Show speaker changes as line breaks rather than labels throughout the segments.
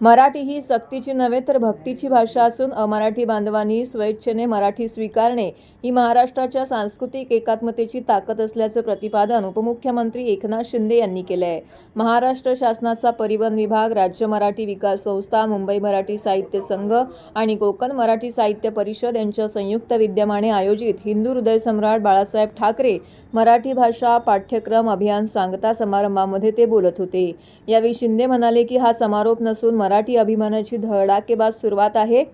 मराठी ही सक्तीची नव्हे तर भक्तीची भाषा असून अमराठी बांधवांनी स्वेच्छेने मराठी स्वीकारणे ही महाराष्ट्राच्या सांस्कृतिक एकात्मतेची ताकद असल्याचं प्रतिपादन उपमुख्यमंत्री एकनाथ शिंदे यांनी केलं आहे. महाराष्ट्र शासनाचा परिवहन विभाग, राज्य मराठी विकास संस्था, मुंबई मराठी साहित्य संघ आणि कोकण मराठी साहित्य परिषद यांच्या संयुक्त विद्यमाने आयोजित हिंदू हृदयसम्राट बाळासाहेब ठाकरे मराठी भाषा पाठ्यक्रम अभियान सांगता समारंभामध्ये ते बोलत होते. यावेळी शिंदे म्हणाले की हा समारोप नसून मराठी अभिमानाची धडाकेबाज सुरुवात आहे.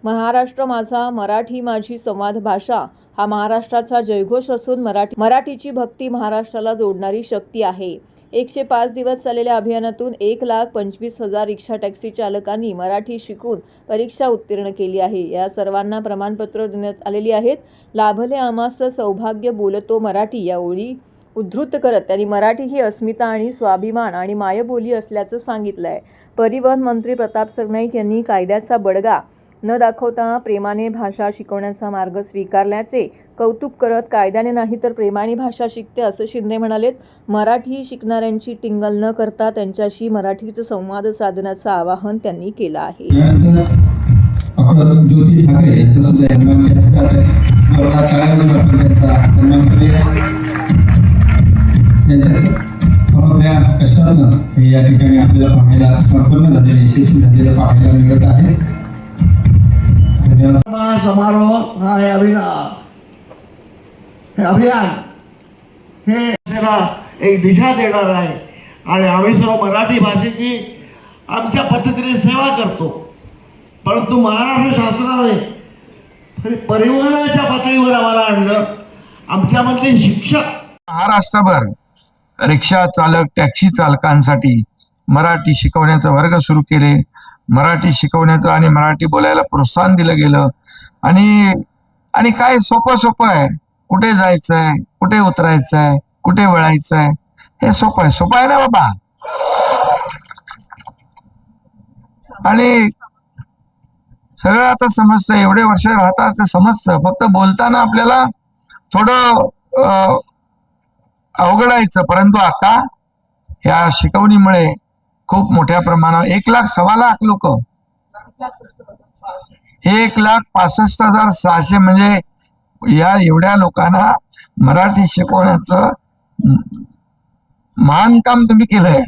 महाराष्ट्र माझा, मराठी माझी संवाद भाषा हा महाराष्ट्राचा जयघोष असून मराठीची भक्ती महाराष्ट्राला जोडणारी शक्ती आहे. 105 दिवस चाललेल्या अभियानातून 1,25,000 रिक्षा टॅक्सी चालकांनी मराठी शिकून परीक्षा उत्तीर्ण केली आहे. या सर्वांना प्रमाणपत्र देण्यात आलेली आहेत. लाभले आम्हास सौभाग्य बोलतो मराठी या ओळी उद्धृत करत त्यांनी मराठी ही अस्मिता आणि स्वाभिमान आणि मायबोली असल्याचं सांगितलं आहे. परिवहन मंत्री प्रताप सरनाईक यांनी कायद्याचा बडगा न दाखवता प्रेमाने भाषा शिकवण्याचा मार्ग स्वीकारल्याचे कौतुक करत कायद्याने नाही तर प्रेमाने भाषा शिकते असं शिंदे म्हणालेत. मराठी शिकणाऱ्यांची टिंगल न करता त्यांच्याशी मराठीत संवाद साधण्याचं आवाहन त्यांनी केलं आहे.
ज्योती ठाकरे यांचा कष्टानं हे या ठिकाणी आपल्याला पाहायला संपन्न झालेले यशस्वी झालेलं पाहायला मिळत आहे.
समारोह हा हे अभियान हे एक दिशा देणार आहे आणि आम्ही सर्व मराठी भाषेची आमच्या पद्धतीने सेवा करतो. परंतु महाराष्ट्र शासनाने परिवहनाच्या पातळीवर आम्हाला आणलं. आमच्यामधले शिक्षक
महाराष्ट्रभर रिक्षा चालक, टॅक्सी चालकांसाठी मराठी शिकवण्याचे वर्ग सुरू केले. मराठी शिकवण्याचं आणि मराठी बोलायला प्रोत्साहन दिलं गेलं. आणि काय सोपं आहे. कुठे जायचंय, कुठे उतरायचंय, कुठे वळायचंय, हे सोपं आहे ना बाबा. आणि सगळं आता समजतं. एवढे वर्ष राहतात ते समजतं. फक्त बोलताना आपल्याला थोडं अवघडायचं. परंतु आता या शिकवणीमुळे खूप मोठ्या प्रमाणावर 1,00,000 लोक 1,65,600 म्हणजे या एवढ्या लोकांना मराठी शिकवण्याचं महान काम तुम्ही केलंय.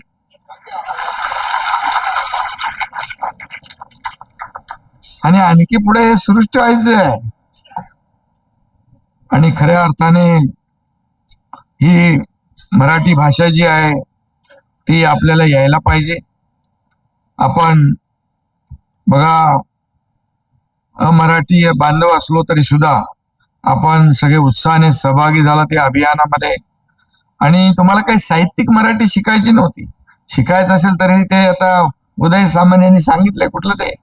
आणि आणखी पुढे हे सुरूच ठेवायचं आहे. आणि खऱ्या अर्थाने ही मराठी भाषा जी आहे ती आपल्याला यायला पाहिजे. आपण बघा, अमराठी बांधव असलो तरी सुद्धा आपण सगळे उत्साहाने सहभागी झाला त्या अभियानामध्ये. आणि तुम्हाला काही साहित्यिक मराठी शिकायची नव्हती. शिकायचं असेल तरी ते आता उदय सामंत यांनी सांगितलंय, कुठलं ते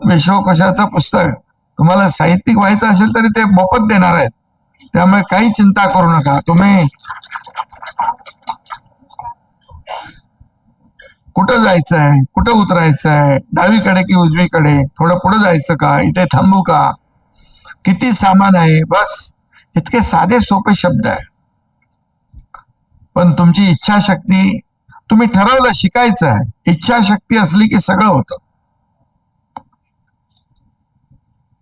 विश्वकोशाचं पुस्तक. तुम्हाला साहित्यिक व्हायचं असेल तरी ते मोफत देणार आहेत. त्यामुळे काही चिंता करू नका. तुम्ही कुठं जायचंय, कुठं उतरायचंय, डावीकडे की उजवीकडे, थोडं पुढे जायचं का, इथे थांबू का, किती सामान आहे, बस इतके साधे सोपे शब्द आहे. पण तुमची इच्छाशक्ती, तुम्ही ठरवलं शिकायचं आहे, इच्छाशक्ती असली की सगळं होतं.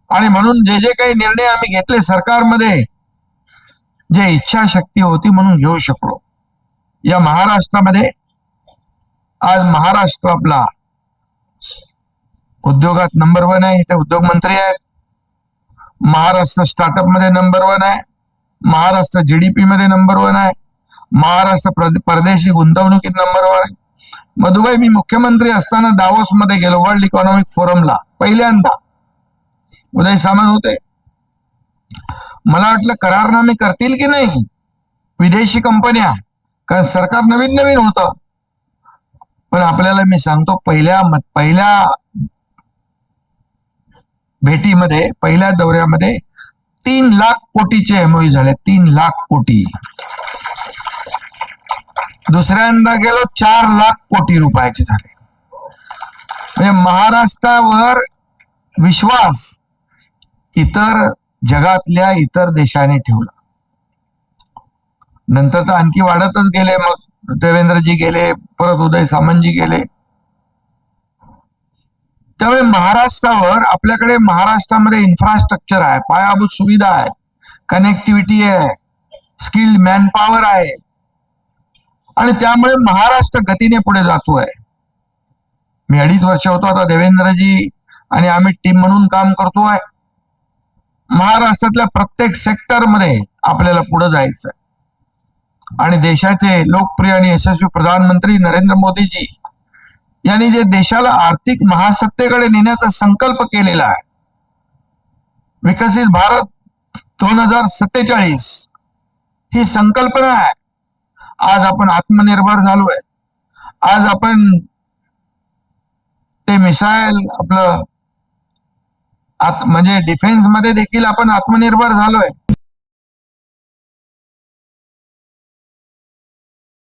आणि म्हणून जे काही निर्णय आम्ही घेतले सरकारमध्ये, जे इच्छाशक्ती होती म्हणून घेऊ शकलो. या महाराष्ट्रामध्ये आज महाराष्ट्र आपला उद्योगात नंबर 1 आहे. इथे उद्योग मंत्री आहेत. महाराष्ट्र स्टार्टअप मध्ये नंबर 1 आहे. महाराष्ट्र जीडीपी मध्ये नंबर 1 आहे. महाराष्ट्र परदेशी गुंतवणुकीत नंबर 1 आहे. मधुबाई, मी मुख्यमंत्री असताना दावोस मध्ये गेलो वर्ल्ड इकॉनॉमिक फोरमला पहिल्यांदा. उदय सामंत होते. मला वाटलं करारनामे करतील की नाही विदेशी कंपन्या, कारण सरकार नवीन नवीन होतं. पण आपल्याला मी सांगतो, पहिल्या भेटीमध्ये, पहिल्या दौऱ्यामध्ये 3,00,000 कोटीचे एमओयू झाले. 3,00,000 कोटी. दुसऱ्यांदा गेलो 4,00,000 कोटी रुपयाचे झाले. म्हणजे महाराष्ट्रावर विश्वास इतर जगातल्या इतर देशाने ठेवला. नंतर तर आणखी वाढतच गेले. मग देवेंद्रजी गेले, परत उदय सामंतजी गेले. त्यामुळे महाराष्ट्रावर, आपल्याकडे महाराष्ट्रामध्ये इन्फ्रास्ट्रक्चर आहे, पायाभूत सुविधा आहे, कनेक्टिव्हिटी आहे, स्किल्ड मॅनपॉवर आहे आणि त्यामुळे महाराष्ट्र गतीने पुढे जातोय. मी 2.5 वर्ष होतो, आता देवेंद्रजी आणि आम्ही टीम म्हणून काम करतोय. महाराष्ट्रातल्या प्रत्येक सेक्टरमध्ये आपल्याला पुढे जायचंय आणि देशाचे लोकप्रिय आणि यशस्वी प्रधानमंत्री नरेंद्र मोदीजी यांनी जे देशाला आर्थिक महासत्तेकडे नेण्याचा संकल्प केलेला आहे, विकसित भारत 2047 ही संकल्पना आहे. आज आपण आत्मनिर्भर झालोय. आज आपण ते मिसाईल आपलं म्हणजे डिफेन्स मध्ये देखील आपण आत्मनिर्भर झालोय.